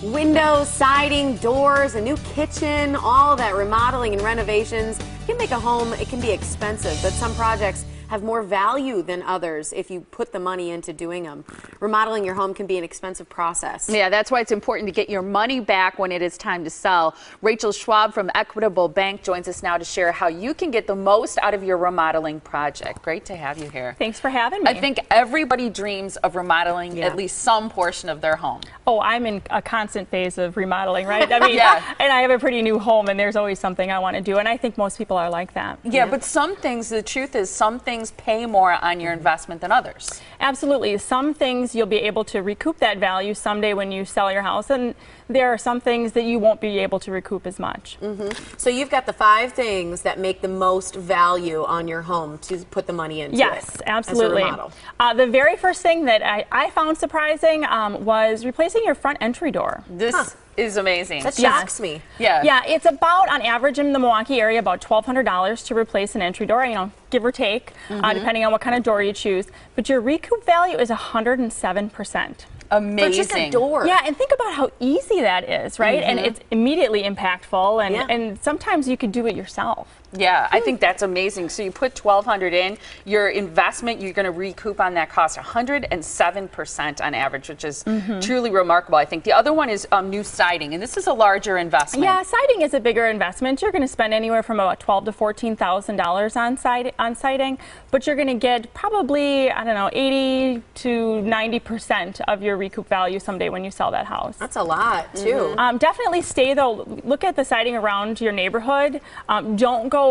Windows, siding, doors, a new kitchen, all that remodeling and renovations can make a home, it can be expensive, but some projects have more value than others if you put the money into doing them. Remodeling your home can be an expensive process. Yeah, that's why it's important to get your money back when it is time to sell. Rachel Schwab from Equitable Bank joins us now to share how you can get the most out of your remodeling project. Great to have you here. Thanks for having me. I think everybody dreams of remodeling at least some portion of their home. Oh, I'm in a constant phase of remodeling, right? I mean, and I have a pretty new home, and there's always something I want to do, and I think most people are like that. Yeah, but some things, the truth is, some things pay more on your investment than others. Absolutely. Some things you'll be able to recoup that value someday when you sell your house, and there are some things that you won't be able to recoup as much. So you've got the 5 things that make the most value on your home to put the money into. Yes, absolutely. The very first thing that I found surprising was replacing your front entry door. This is amazing. That shocks me. Yeah, it's about, on average in the Milwaukee area, about $1,200 to replace an entry door, you know, give or take, depending on what kind of door you choose. But your recoup value is 107%. Amazing. For just a door. Yeah, and think about how easy that is, right? And it's immediately impactful, and sometimes you could do it yourself. Yeah, I think that's amazing. So you put $1,200 in, your investment, you're going to recoup on that cost 107% on average, which is truly remarkable, I think. The other one is new siding, and this is a larger investment. Yeah, siding is a bigger investment. You're going to spend anywhere from about $12,000 to $14,000 on siding, but you're going to get probably, I don't know, 80 to 90% of your recoup value someday when you sell that house. That's a lot, too. Definitely stay, though. Look at the siding around your neighborhood. Don't go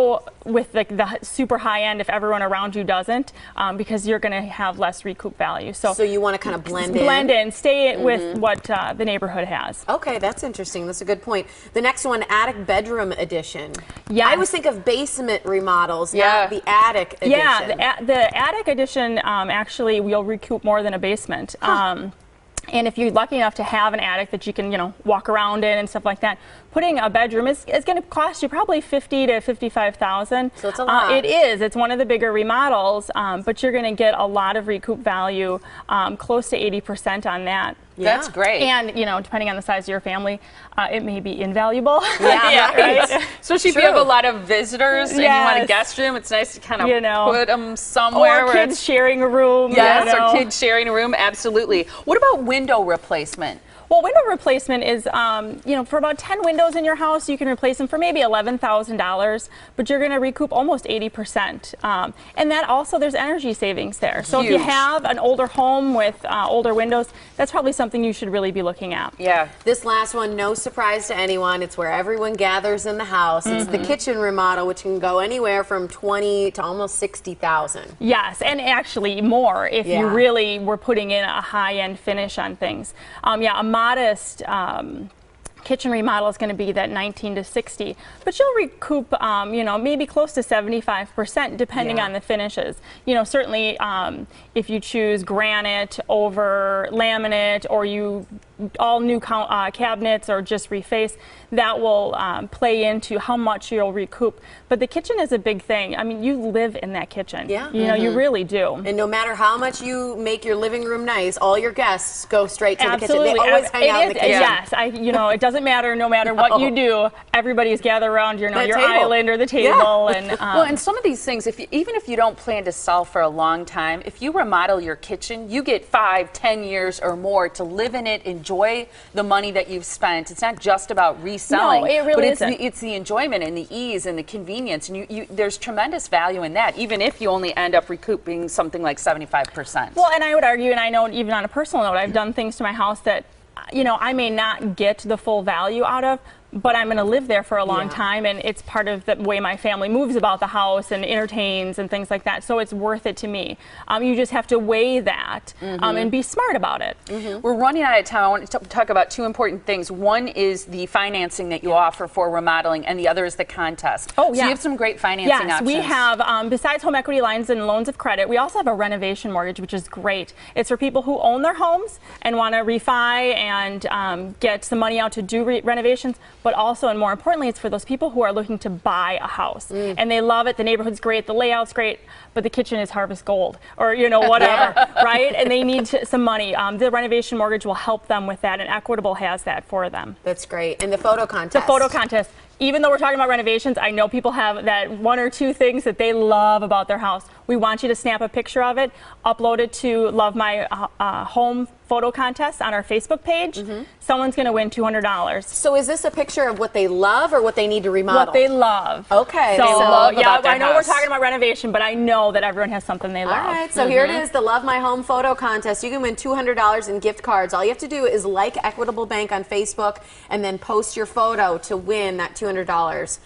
with the super high end if everyone around you doesn't, because you're going to have less recoup value. So you want to kind of blend in. Stay with what the neighborhood has. Okay, that's interesting. That's a good point. The next one, attic bedroom addition. Yeah, I always think of basement remodels, not the attic addition. Yeah, the attic addition actually will recoup more than a basement. And if you're lucky enough to have an attic that you can, you know, walk around in and stuff like that, putting a bedroom is going to cost you probably $50,000 to $55,000. So it's a lot. It is. It's one of the bigger remodels, but you're going to get a lot of recoup value, close to 80% on that. Yeah. That's great. And, you know, depending on the size of your family, it may be invaluable. Yeah, right? Especially if you have a lot of visitors and you want a guest room, it's nice to kind of put them somewhere. Or kids sharing a room. Yes, or kids sharing a room, absolutely. What about window replacement? Well, window replacement is, you know, for about 10 windows in your house, you can replace them for maybe $11,000, but you're going to recoup almost 80%. And that also, there's energy savings there. So if you have an older home with older windows, that's probably something you should really be looking at. Yeah. This last one, no surprise to anyone. It's where everyone gathers in the house. It's the kitchen remodel, which can go anywhere from $20,000 to almost $60,000. Yes, and actually more if you really were putting in a high-end finish on things. Yeah, a modest kitchen remodel is going to be that 19 to 60, but you'll recoup, you know, maybe close to 75% depending on the finishes. You know, certainly if you choose granite over laminate, or you all new cabinets, or just reface, that will play into how much you'll recoup. But the kitchen is a big thing. I mean, you live in that kitchen. Yeah. You know, you really do. And no matter how much you make your living room nice, all your guests go straight to the kitchen. They always hang out in the kitchen. Yes, you know, it doesn't matter. No matter what you do, everybody's gathered around your island or the table. And well, and some of these things, even if you don't plan to sell for a long time, if you remodel your kitchen, you get 5, 10 years or more to live in it, enjoy the money that you've spent. It's not just about reselling. No, it really isn't. It's the enjoyment and the ease and the convenience, and there's tremendous value in that, even if you only end up recouping something like 75%. Well, and I would argue, and I know even on a personal note, I've done things to my house that, you know, I may not get the full value out of, but I'm going to live there for a long time, and it's part of the way my family moves about the house and entertains and things like that, so it's worth it to me. You just have to weigh that and be smart about it. We're running out of time. I want to talk about 2 important things. One is the financing that you offer for remodeling, and the other is the contest. Oh, so you have some great financing options. We have, besides home equity lines and loans of credit, we also have a renovation mortgage, which is great. It's for people who own their homes and want to refi and get some money out to do renovations. but also, and more importantly, it's for those people who are looking to buy a house. And they love it, the neighborhood's great, the layout's great, but the kitchen is harvest gold, or whatever, right? And they need some money. The renovation mortgage will help them with that, and Equitable has that for them. That's great. And the photo contest. The photo contest. Even though we're talking about renovations, I know people have that 1 or 2 things that they love about their house. We want you to snap a picture of it, upload it to Love My Home photo contest on our Facebook page. Someone's going to win $200. So is this a picture of what they love or what they need to remodel? What they love. Okay. So, love yeah, about their I know house. we're talking about renovation, but I know that everyone has something they love. All right, so here it is, the Love My Home photo contest. You can win $200 in gift cards. All you have to do is like Equitable Bank on Facebook and then post your photo to win that $200.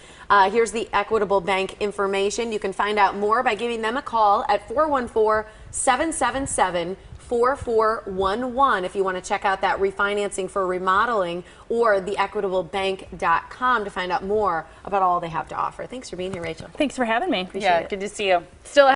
Here's the Equitable Bank information. You can find out more by giving them a call at 414-777-4411 if you want to check out that refinancing for remodeling, or theequitablebank.com to find out more about all they have to offer. Thanks for being here, Rachel. Thanks for having me. Yeah, good to see you. Still